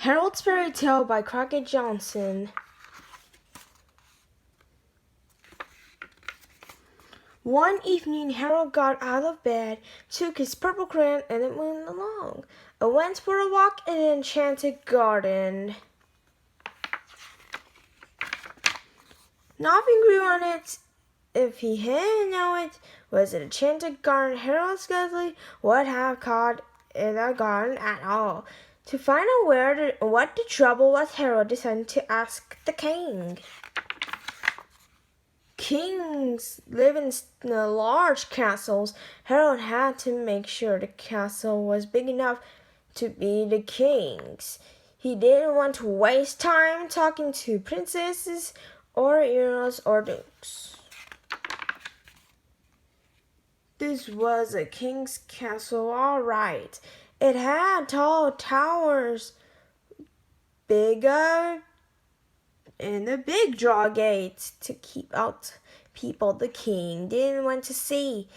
Harold's Fairy Tale by Crockett Johnson. One evening, Harold got out of bed, took his purple crayon, and went along. Went for a walk in an enchanted garden. Nothing grew on it. If he hadn't known it was an enchanted garden, Harold scarcely would have caught in a garden at all. To find out what the trouble was, Harold decided to ask the king. Kings live in large castles. Harold had to make sure the castle was big enough to be the king's. He didn't want to waste time talking to princesses or earls or dukes. This was a king's castle, all right. It had tall towers, bigger, and a big drawgate to keep out people the king didn't want to see.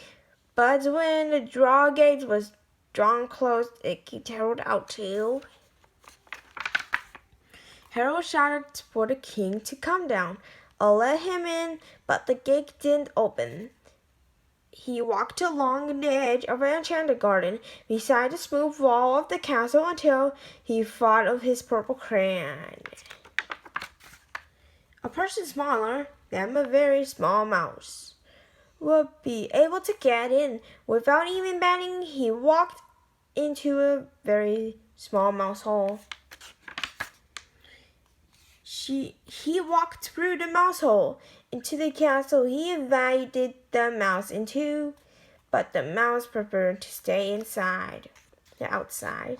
But when the drawgate was drawn close, it kicked Harold out too. Harold shouted for the king to come down. I'll let him in, but the gate didn't open. He walked along the edge of an enchanted garden beside the smooth wall of the castle until he thought of his purple crayon. A person smaller than a very small mouse would be able to get in. Without even batting, he walked into a very small mouse hole. He walked through the mouse hole into the castle. He invited the mouse into, but the mouse preferred to stay outside.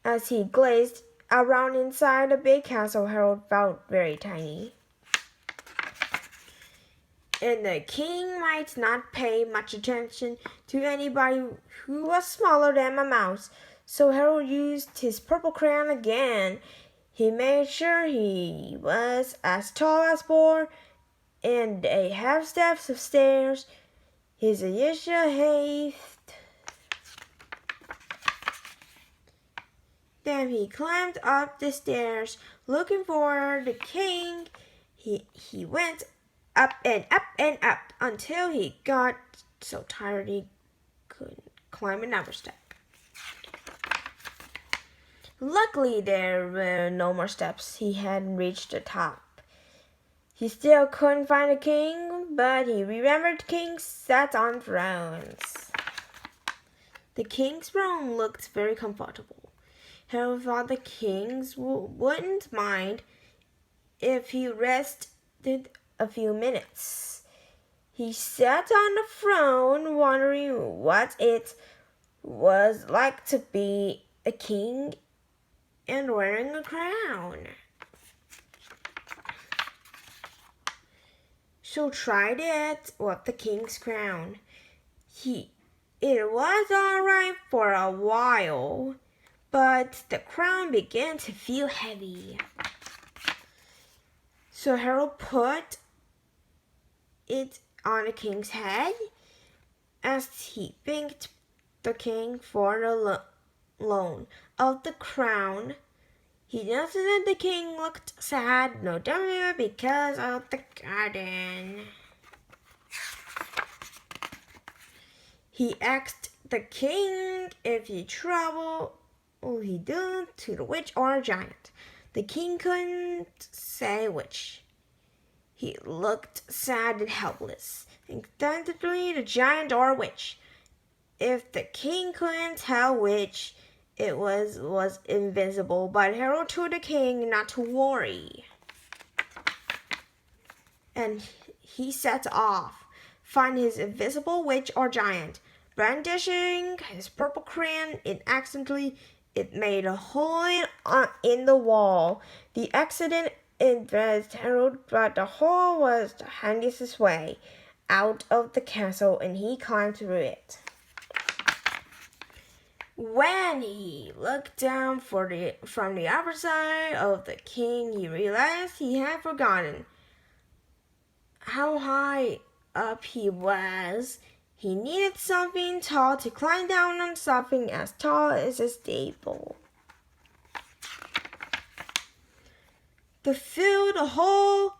As he gazed around inside the big castle, Harold felt very tiny. And the king might not pay much attention to anybody who was smaller than a mouse. So Harold used his purple crayon again. He made sure he was as tall as 4 and a half steps of stairs. His usual height. Then he climbed up the stairs looking for the king. He went up and up and up until he got so tired he couldn't climb another step. Luckily, there were no more steps. He had reached the top. He still couldn't find the king, but he remembered kings sat on thrones. The king's throne looked very comfortable. Harold thought the kings wouldn't mind if he rested a few minutes. He sat on the throne, wondering what it was like to be a king and wearing a crown. So tried it with the king's crown. It was all right for a while, but the crown began to feel heavy. So Harold put it on the king's head. As he thanked the king for the loan of the crown, he noticed that the king looked sad, no doubt because of the garden. He asked the king if he traveled to the witch or a giant. The king couldn't say which. He looked sad and helpless, instinctively the giant or witch. If the king couldn't tell which it was invisible, but Harold told the king not to worry. And he set off, find his invisible witch or giant. Brandishing his purple crayon, it made a hole in the wall. The accident embarrassed Harold, but the hole was the handiest way out of the castle, and he climbed through it. When he looked down from the upper side of the king, he realized he had forgotten how high up he was. He needed something tall to climb down on, something as tall as a steeple. To fill the hole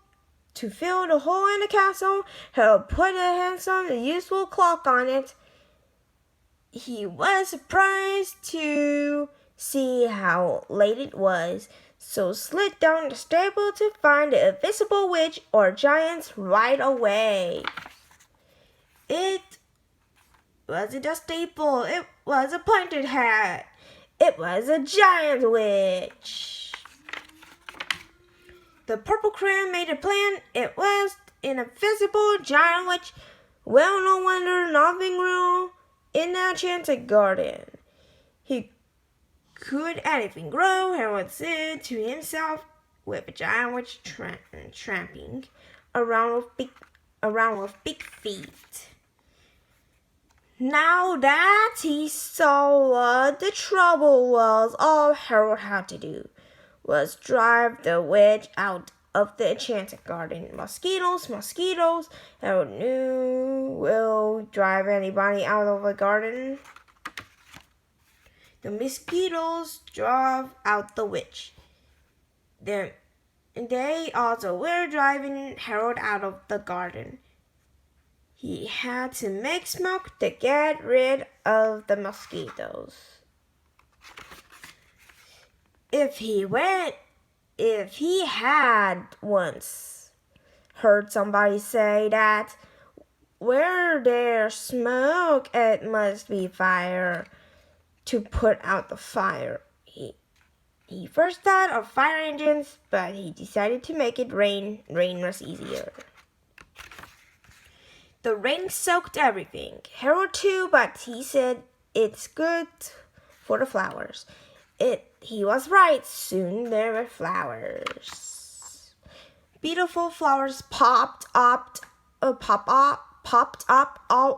in the castle, Harold put a handsome and useful clock on it. He was surprised to see how late it was, so slid down the stable to find the invisible witch or giants right away. It wasn't a staple, it was a pointed hat. It was a giant witch. The Purple Crayon made a plan. It was an invisible giant witch. Well, no wonder nothing grew in the enchanted garden. He could anything grow, Harold said to himself, with a giant witch tramping around with big feet. Now that he saw what the trouble was, all Harold had to do was drive the witch out of the enchanted garden. Mosquitoes, Harold knew will drive anybody out of a garden. The mosquitoes drove out the witch. They also were driving Harold out of the garden. He had to make smoke to get rid of the mosquitoes. If he had once heard somebody say that where there's smoke, it must be fire to put out the fire. He first thought of fire engines, but he decided to make it rain. Rain was easier. The rain soaked everything. Harold too, but he said it's good for the flowers. He was right. Soon there were flowers. Beautiful flowers popped up all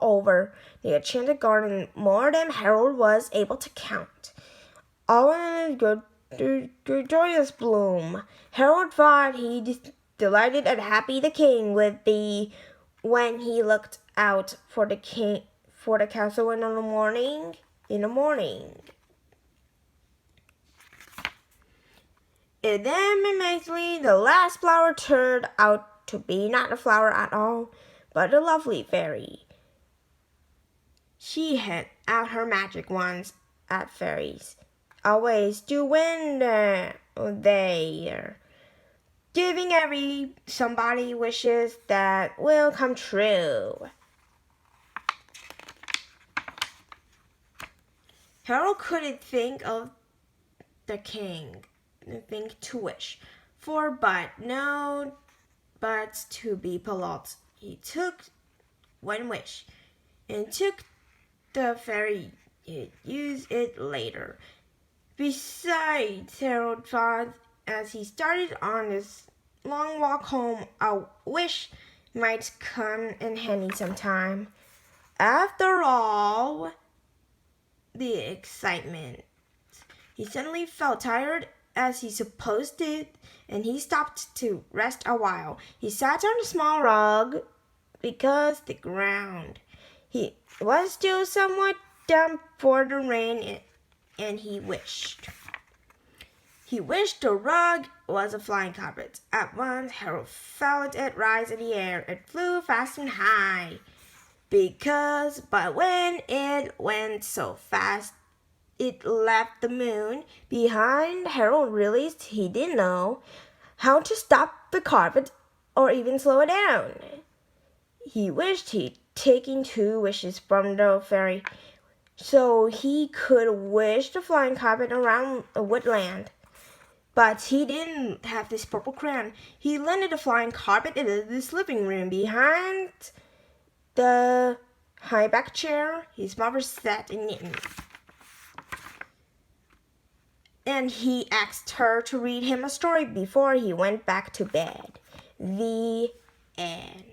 over the enchanted garden, more than Harold was able to count. All in a good joyous bloom. Harold thought he delighted and happy the king would be when he looked out for the castle in the morning. And then amazingly, the last flower turned out to be not a flower at all, but a lovely fairy. She had out her magic wands at fairies always do when they're giving somebody wishes that will come true. Harold couldn't think of the king to wish for, but to be polite. He took one wish and took the fairy. He'd use it later. Besides, Harold thought as he started on his long walk home, a wish might come in handy sometime. After all the excitement, he suddenly felt tired as he supposed did, and he stopped to rest a while. He sat on a small rug because the ground was still somewhat damp for the rain, and he wished. He wished the rug was a flying carpet. At once, Harold felt it rise in the air. It flew fast and high. But when it went so fast, it left the moon behind. Harold realized he didn't know how to stop the carpet or even slow it down. He wished he'd taken 2 wishes from the fairy so he could wish the flying carpet around a woodland. But he didn't have this purple crayon. He landed the flying carpet in this living room behind the high back chair his mother sat in. And he asked her to read him a story before he went back to bed. The end.